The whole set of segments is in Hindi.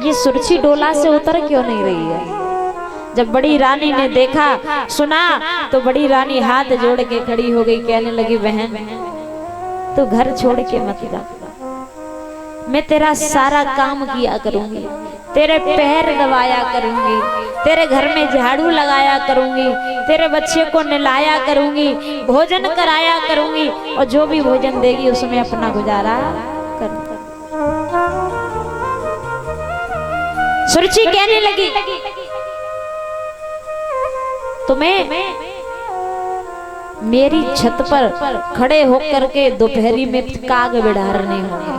ये सुरछी डोला से उतर क्यों नहीं रही है? जब बड़ी रानी ने देखा सुना तो बड़ी रानी हाथ जोड़ के खड़ी हो गई, कहने लगी बहन तू घर छोड़ के मत जा, मैं तेरा सारा काम किया करूंगी, तेरे पैर दबाया करूंगी, तेरे घर में झाड़ू लगाया करूंगी, तेरे बच्चे को नहलाया करूंगी, भोजन कराया करूंगी और जो भी भोजन देगी उसमें अपना गुजारा करूंगी। सुरुचि कहने लगी तुम्हें मेरी छत पर खड़े होकर के दोपहरी में काग बिड़ारने होंगे,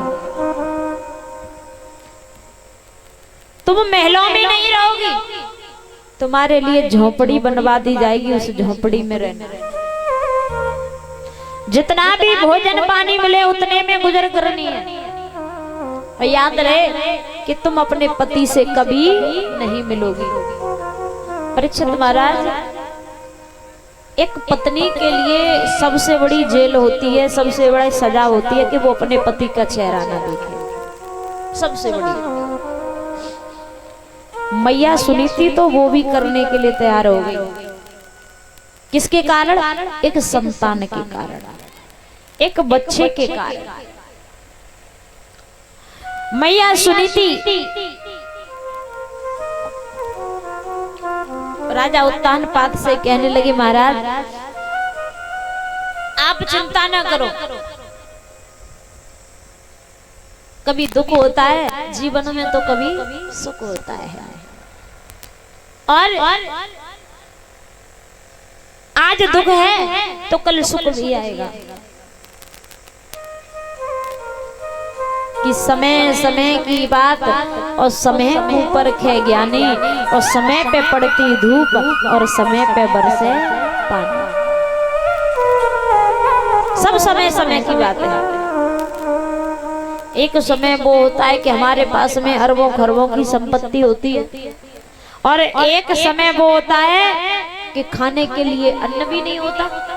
तुम महलों में नहीं रहोगी, तुम्हारे लिए झोपड़ी बनवा दी जाएगी, उस झोपड़ी में रहना, जितना भी भोजन पानी मिले उतने में गुजर करनी है। और याद रहे कि तुम अपने पति से कभी नहीं मिलोगी। परीक्षित महाराज, एक पत्नी के लिए सबसे बड़ी जेल होती है, सबसे बड़ी सजा होती है कि वो अपने पति का चेहरा ना देखे, सबसे बड़ी। मैया सुनीति तो वो भी करने के लिए तैयार हो गई। किसके कारण? एक संतान के कारण, एक बच्चे के कारण। मैया सुनीति राजा उत्तानपाद से कहने लगे महाराज आप चिंता ना करो, कभी दुख होता है जीवन में तो कभी सुख होता है, और आज दुख है तो कल सुख भी आएगा। कि समय समय की बात और समय ऊपर खे ज्ञानी, और समय पे पड़ती धूप और समय पे बरसे पानी, सब समय समय की बात है। एक समय वो होता है कि हमारे पास में अरबों खरबों की संपत्ति होती है, और एक समय वो होता है कि खाने के लिए अन्न भी नहीं होता।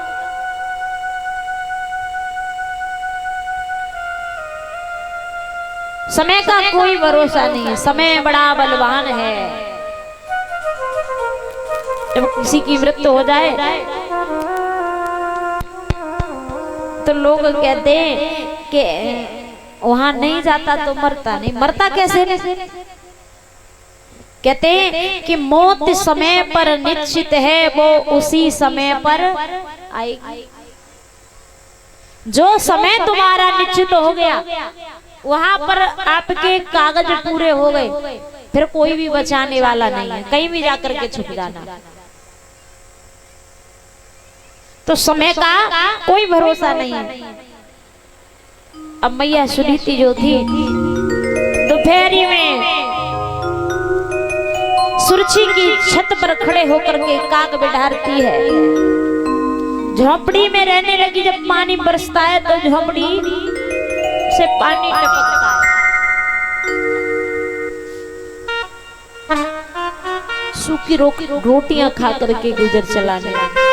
समय का कोई भरोसा नहीं है, समय बड़ा बलवान है। जब किसी की मृत्यु हो जाए तो लोग कहते हैं कि वहां नहीं जाता तो मरता नहीं। मरता कैसे नहीं? कहते हैं कि मौत समय पर निश्चित है, वो उसी समय पर आएगी। जो समय तुम्हारा निश्चित हो गया वहां पर आपके कागज पूरे हो गए, फिर कोई भी बचाने वाला नहीं है, कहीं भी जाकर के छुप जाना। तो समय का कोई भरोसा नहीं है। अब मैया सुनीति जो थी दोपहरी में सुरुचि की छत पर खड़े होकर के काग बिठारती है, झोपड़ी में रहने लगी। जब पानी बरसता है तो झोपड़ी से पानी टपकता है, सूखी रोटियां खा करके गुजर चलाने लगी।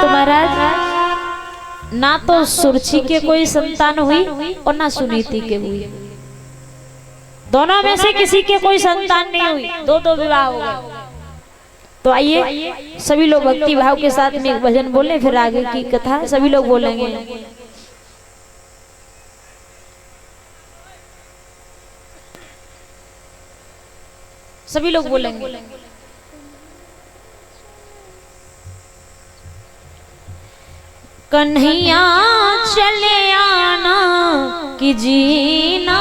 तो महाराज ना तो सुरुचि के कोई संतान हुई और ना सुनीति के हुई, दोनों में से किसी के कोई संतान नहीं हुई, दो विवाह हो गए। तो आइए सभी लोग भक्ति भाव के साथ में एक भजन बोले, फिर आगे की कथा सभी लोग बोलेंगे। सभी लोग बोलेंगे। कन्हैया चले आना कि जीना